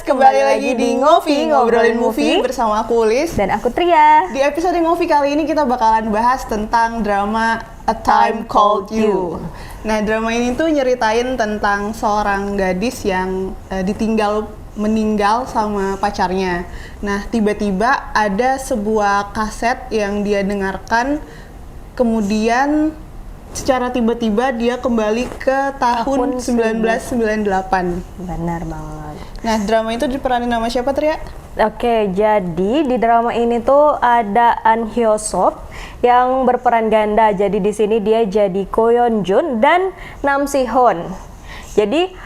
kembali lagi di Ngopi, ngobrolin movie bersama aku Ulis dan aku Tria. Di episode Ngopi kali ini kita bakalan bahas tentang drama A Time Called You. Nah, drama ini tuh nyeritain tentang seorang gadis yang meninggal sama pacarnya. Nah, tiba-tiba ada sebuah kaset yang dia dengarkan, kemudian secara tiba-tiba dia kembali ke tahun 1998. Benar banget. Nah, drama itu diperanin sama siapa, Tria? Oke, jadi di drama ini tuh ada An Hyo Sop yang berperan ganda. Jadi di sini dia jadi Ko Yeon Jun dan Nam Si Hon. Jadi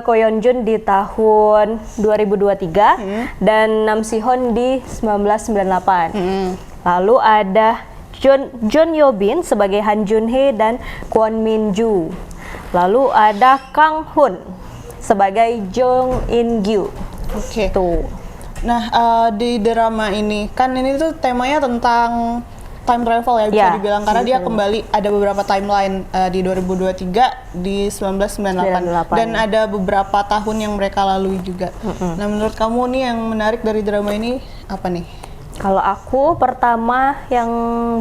Ko Yeon Jun di tahun 2023 dan Nam Si Hon di 1998. Lalu ada John Yo Bin sebagai Han Jun Hye dan Kwon Min Ju. Lalu ada Kang Hun sebagai Jong In Gyu. Oke. Tuh. Nah, di drama ini kan ini tuh temanya tentang time travel ya, bisa dibilang, karena dia kembali ada beberapa timeline di 2023, di 1998 dan ada beberapa tahun yang mereka lalui juga. Nah, menurut kamu nih yang menarik dari drama ini apa nih? Kalau aku pertama yang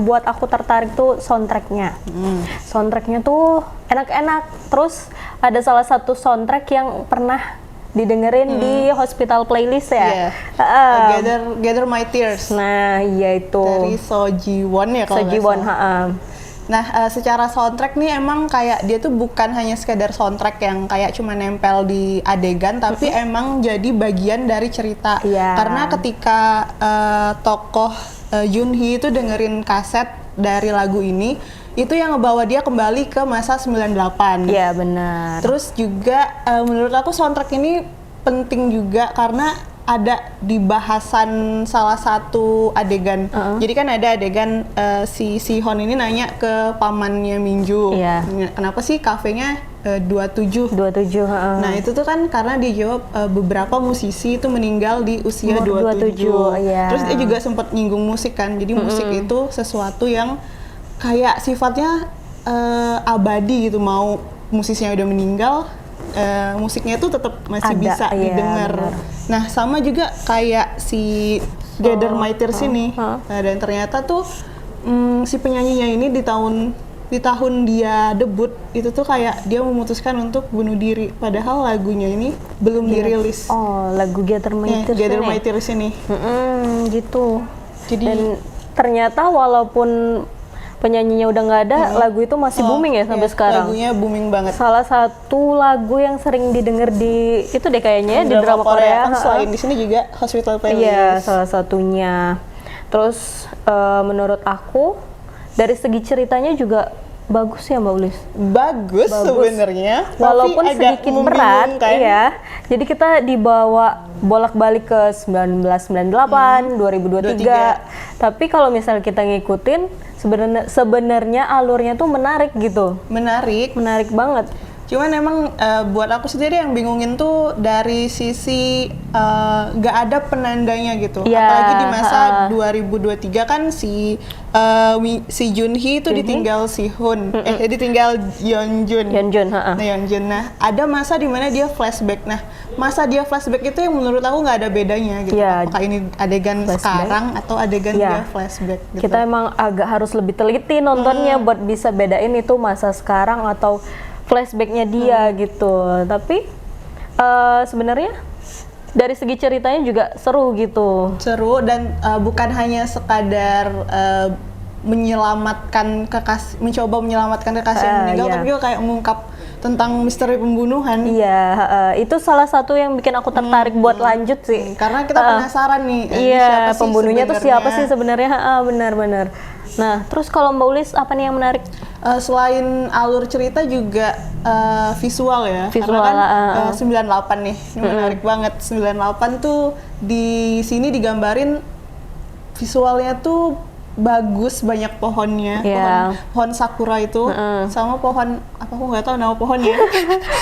buat aku tertarik tuh soundtracknya. Soundtracknya tuh enak-enak. Terus ada salah satu soundtrack yang pernah didengerin di Hospital Playlist ya. Gather My Tears. Nah, iya itu. Dari So Ji Won ya kalau nggak salah. Nah, secara soundtrack nih emang kayak dia tuh bukan hanya sekedar soundtrack yang kayak cuma nempel di adegan, tapi emang jadi bagian dari cerita. Karena ketika tokoh Jun Hee itu dengerin kaset dari lagu ini, itu yang ngebawa dia kembali ke masa 98. Iya, benar. Terus juga menurut aku soundtrack ini penting juga karena ada di bahasan salah satu adegan. Jadi kan ada adegan si Hon ini nanya ke pamannya Minju, kenapa sih kafenya 27? Nah, itu tuh kan karena dia jawab beberapa musisi itu meninggal di usia 27. Terus dia juga sempat nyinggung musik kan. Jadi musik itu sesuatu yang kayak sifatnya abadi gitu, mau musisinya udah meninggal, musiknya tuh tetap masih bisa didengar. Nah, sama juga kayak si Gather My Tears ini. Dan ternyata tuh si penyanyinya ini di tahun dia debut itu tuh kayak dia memutuskan untuk bunuh diri, padahal lagunya ini belum dirilis. Oh, lagu Gather My Tears Gather My Tears ini. Gitu. Jadi dan ternyata walaupun penyanyinya udah nggak ada, lagu itu masih booming ya sampai sekarang. Lagunya booming banget. Salah satu lagu yang sering didengar di itu deh kayaknya di drama Korea. Kan selain di sini juga Hospital Playlist. Iya, salah satunya. Terus menurut aku dari segi ceritanya juga bagus ya Mbak Ulis. Bagus. Sebenarnya. Walaupun sedikit berat, kan? Iya. Jadi kita dibawa bolak-balik ke 1998, 2023. Tapi kalau misalnya kita ngikutin, sebenarnya alurnya tuh menarik gitu. Menarik banget. Cuman emang buat aku sendiri yang bingungin tuh dari sisi gak ada penandanya gitu. Apalagi di masa 2023 kan si Jun Hee itu ditinggal si Hun, ditinggal Yeon Jun. Nah, ada masa di mana dia flashback. Nah, masa dia flashback itu yang menurut aku nggak ada bedanya gitu. Apakah ini adegan sekarang atau adegan dia flashback gitu. Kita emang agak harus lebih teliti nontonnya buat bisa bedain itu masa sekarang atau flashbacknya dia gitu. Tapi sebenarnya dari segi ceritanya juga seru gitu. Seru dan bukan hanya sekadar mencoba menyelamatkan kekasih yang meninggal, tapi juga kayak mengungkap tentang misteri pembunuhan. Itu salah satu yang bikin aku tertarik buat lanjut sih. Karena kita penasaran nih, siapa sih pembunuhnya tuh siapa sih sebenarnya? Benar-benar. Nah, terus kalau Mbak Ulis apa nih yang menarik? Selain alur cerita juga visual ya. Karena kan 98 nih, ini menarik banget. 98 tuh di sini digambarin visualnya tuh bagus, banyak pohonnya, pohon sakura itu, sama pohon apa aku nggak tahu nama pohonnya.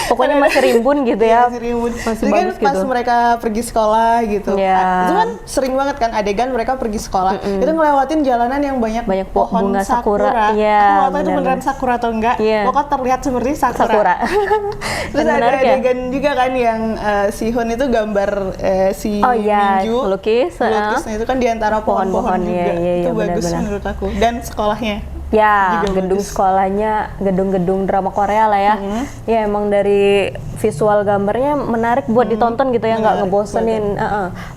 Pokoknya masih rimbun gitu ya. Masih rimbun. Masih Jadi kan bagus pas gitu. mereka pergi sekolah gitu, itu kan sering banget kan adegan mereka pergi sekolah, itu ngelewatin jalanan yang banyak pohon bunga sakura. Iya, Aku nggak tahu itu beneran sakura atau enggak. Iya. Pokoknya terlihat seperti sakura. Terus ada adegan juga kan yang si Hon itu gambar si Minju lukis. Nah itu kan diantara pohon-pohon juga. Itu bagus menurut aku. Dan sekolahnya. Ya, gedung sekolahnya, gedung-gedung drama Korea lah ya. Ya emang dari visual gambarnya menarik buat ditonton gitu ya, nggak ngebosenin.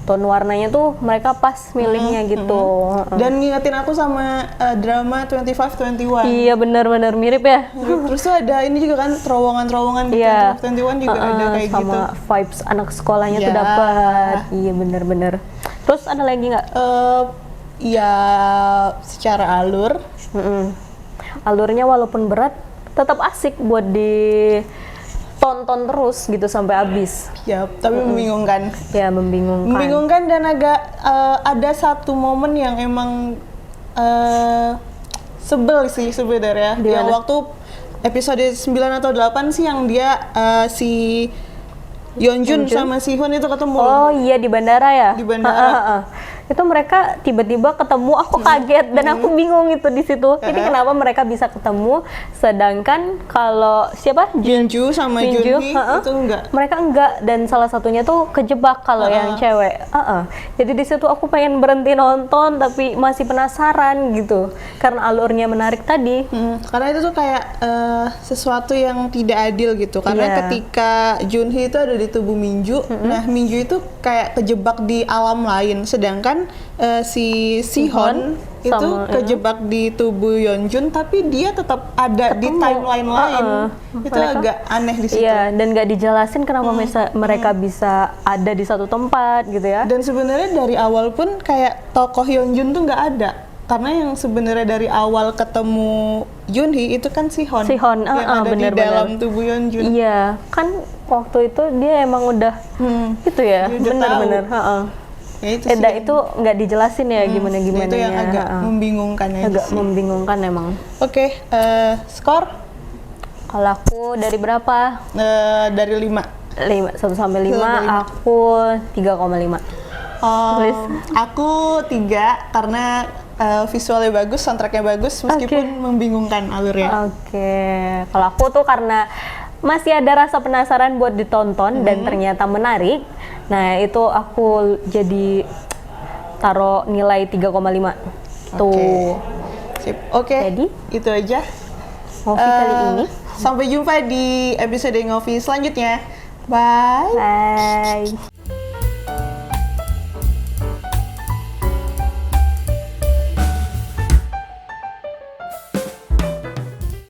Tone warnanya tuh mereka pas milihnya gitu. Dan ngingetin aku sama drama 25-21. Iya benar-benar mirip ya. Terus tuh ada ini juga kan terowongan-terowongan di 25-21 juga ada kayak sama gitu. Sama vibes anak sekolahnya tuh dapat. Iya benar-benar. Terus ada lagi nggak? Ya secara alur. Alurnya walaupun berat, tetap asik buat ditonton terus gitu sampai habis. Ya, tapi membingungkan. Ya, membingungkan. Membingungkan dan agak ada satu momen yang emang sebel sih sebenarnya. Yang waktu episode 9 atau 8 sih yang dia si Yeonjun sama Si Hon itu ketemu. Oh iya di bandara ya? Di bandara. Itu mereka tiba-tiba ketemu, aku kaget dan aku bingung itu di situ. Ini kenapa mereka bisa ketemu, sedangkan kalau siapa? Minju sama Junhee itu enggak. Mereka enggak, dan salah satunya tuh kejebak kalau yang cewek. Jadi di situ aku pengen berhenti nonton tapi masih penasaran gitu, karena alurnya menarik tadi. Karena itu tuh kayak sesuatu yang tidak adil gitu. Karena ketika Junhee itu ada di tubuh Minju, nah Minju itu kayak kejebak di alam lain, sedangkan si Hon itu kejebak di tubuh Yeonjun, tapi dia tetap ada di timeline lain. Itu agak aneh di situ. Iya, dan nggak dijelasin kenapa mereka bisa ada di satu tempat gitu ya. Dan sebenarnya dari awal pun kayak tokoh Yeonjun tuh nggak ada. Karena yang sebenarnya dari awal ketemu Junhee itu kan si Hon yang ada di dalam tubuh Yeonjun. Iya, kan waktu itu dia emang udah gitu ya, benar-benar. Ya, itu nggak dijelasin ya gimana-gimana. Itu yang agak membingungkan ya. Agak membingungkan emang. Oke, skor? Kalau aku dari berapa? Dari 5. 1 sampai 5, aku 3,5. Aku 3 karena visualnya bagus, soundtracknya bagus, meskipun membingungkan alurnya. Kalau aku tuh karena masih ada rasa penasaran buat ditonton dan ternyata menarik. Nah, itu aku jadi taruh nilai 3,5. Tuh. Sip. Oke. Jadi itu aja Ngopi kali ini. Sampai jumpa di episode Ngopi selanjutnya. Bye. Bye.